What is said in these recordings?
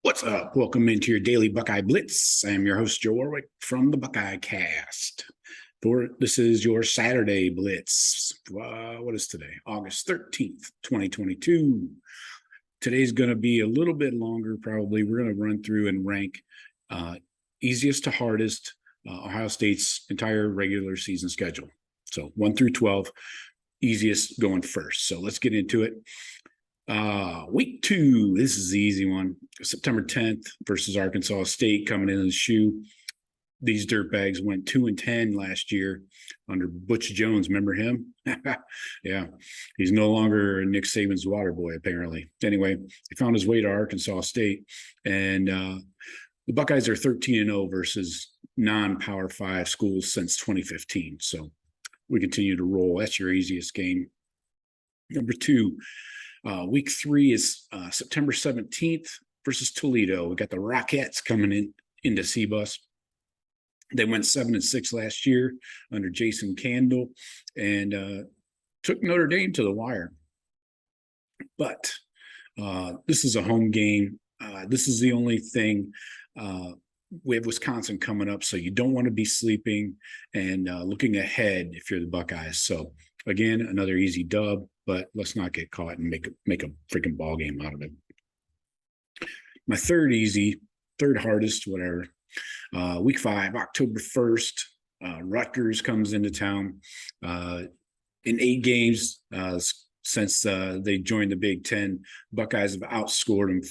What's up? Welcome into your daily Buckeye Blitz. I am your host, Joe Warwick from the Buckeye Cast. This is your Saturday Blitz. What is today? August 13th, 2022. Today's going to be a little bit longer, probably. We're going to run through and rank easiest to hardest Ohio State's entire regular season schedule. So 1 through 12, easiest going first. So let's get into it. Week 2, this is the easy one. September 10th versus Arkansas State coming in the shoe. These dirtbags went 2-10 last year under Butch Jones. Remember him? Yeah, he's no longer Nick Saban's water boy, apparently. Anyway, he found his way to Arkansas State, and the Buckeyes are 13-0 versus non-Power 5 schools since 2015. So we continue to roll. That's your easiest game. Number 2. Week 3 is September 17th versus Toledo. We got the Rockettes coming into C-Bus. They went 7-6 last year under Jason Candle and took Notre Dame to the wire. But this is a home game. This is the only thing. We have Wisconsin coming up, so you don't want to be sleeping and looking ahead if you're the Buckeyes. So, again, another easy dub. But let's not get caught and make a freaking ball game out of it. My third hardest, whatever. Week 5, October 1st, Rutgers comes into town. In 8 games since they joined the Big Ten, Buckeyes have outscored them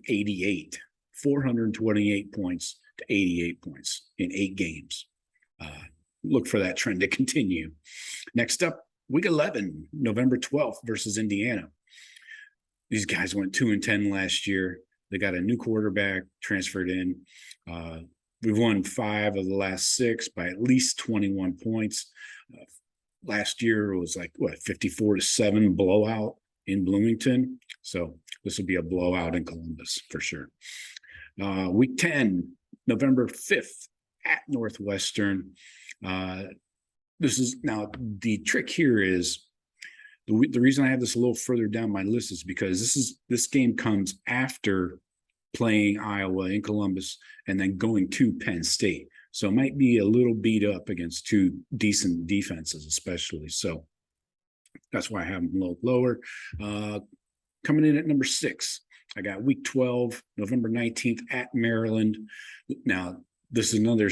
428-88. 428 points to 88 points in 8 games. Look for that trend to continue. Next up, Week 11, November 12th versus Indiana. These guys went 2-10 last year. They got a new quarterback transferred in. We've won 5 of the last 6 by at least 21 points. Last year it was like, 54-7 blowout in Bloomington. So this will be a blowout in Columbus for sure. Week 10, November 5th at Northwestern. This is now the trick here is the reason I have this a little further down my list is because this game comes after playing Iowa in Columbus and then going to Penn State. So it might be a little beat up against 2 decent defenses, especially. So that's why I have them a little lower. Coming in at number 6, I got week 12, November 19th at Maryland. Now, this is another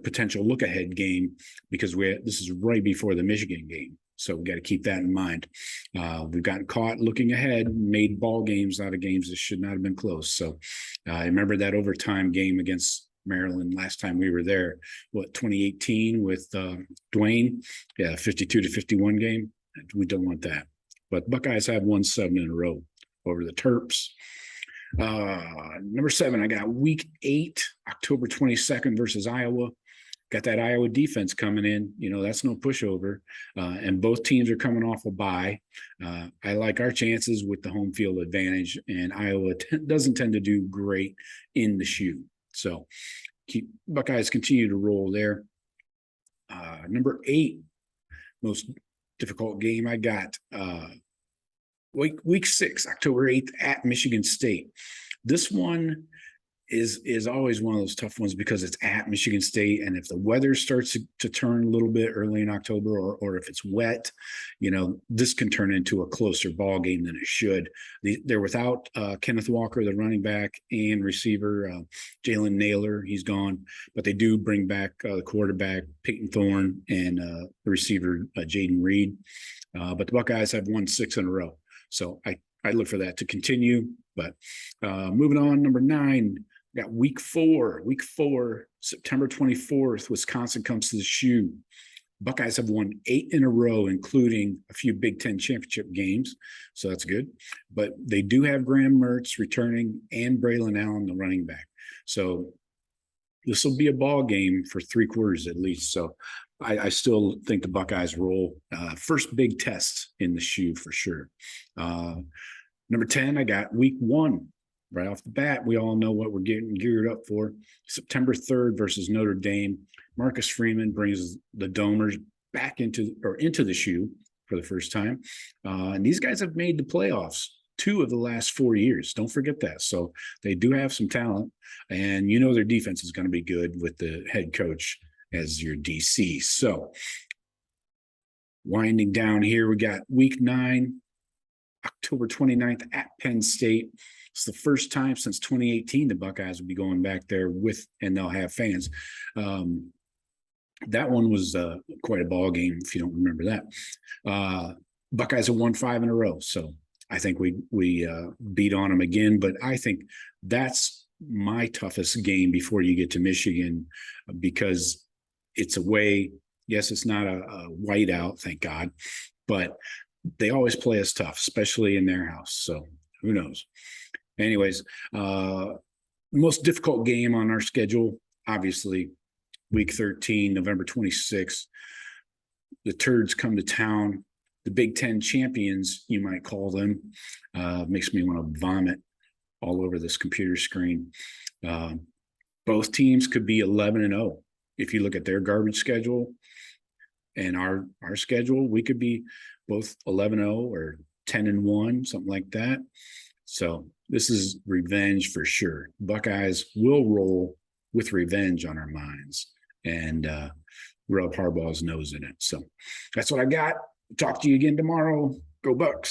potential look ahead game because this is right before the Michigan game. So we got to keep that in mind. We've gotten caught looking ahead, made ball games out of games that should not have been close. So I remember that overtime game against Maryland last time we were there, 2018 with Dwayne? Yeah, 52-51 game. We don't want that. But Buckeyes have won 7 in a row over the Terps. Number 7, I got week 8, October 22nd versus Iowa. Got that Iowa defense coming in. That's no pushover. And both teams are coming off a bye. I like our chances with the home field advantage, and Iowa doesn't tend to do great in the shoe. So Buckeyes continue to roll there. Number 8, most difficult game I got. Week 6, October 8th at Michigan State. This one is always one of those tough ones because it's at Michigan State, and if the weather starts to turn a little bit early in October, or if it's wet, this can turn into a closer ball game than it should. They're without Kenneth Walker, the running back and receiver, Jalen Naylor, he's gone, but they do bring back the quarterback Peyton Thorne and the receiver Jaden Reed. But the Buckeyes have won 6 in a row. So I look for that to continue. But moving on, number 9, got week 4, September 24th, Wisconsin comes to the shoe. Buckeyes have won 8 in a row, including a few Big Ten championship games. So that's good. But they do have Graham Mertz returning and Braylon Allen, the running back. So this will be a ball game for 3 quarters at least. So I still think the Buckeyes roll. First big test in the shoe for sure. Number 10, I got week 1. Right off the bat, we all know what we're getting geared up for. September 3rd versus Notre Dame. Marcus Freeman brings the Domers back into the shoe for the first time. And these guys have made the playoffs 2 of the last 4 years. Don't forget that. So they do have some talent, and their defense is going to be good with the head coach as your DC. So winding down here, we got week 9, October 29th at Penn State. It's the first time since 2018 the Buckeyes will be going back there and they'll have fans. That one was quite a ball game, if you don't remember that. Buckeyes have won 5 in a row, so I think we beat on them again. But I think that's my toughest game before you get to Michigan, because it's away. Yes, it's not a whiteout, thank God, but they always play us tough, especially in their house. So who knows? Anyways, most difficult game on our schedule, obviously, week 13, November 26th. The Turds come to town. The Big Ten champions, you might call them. Makes me want to vomit all over this computer screen. Both teams could be 11-0. If you look at their garbage schedule and our schedule, we could be both 11-0 or 10-1, something like that. So this is revenge for sure. Buckeyes will roll with revenge on our minds and rub Harbaugh's nose in it. So that's what I got. Talk to you again tomorrow. Go Bucks.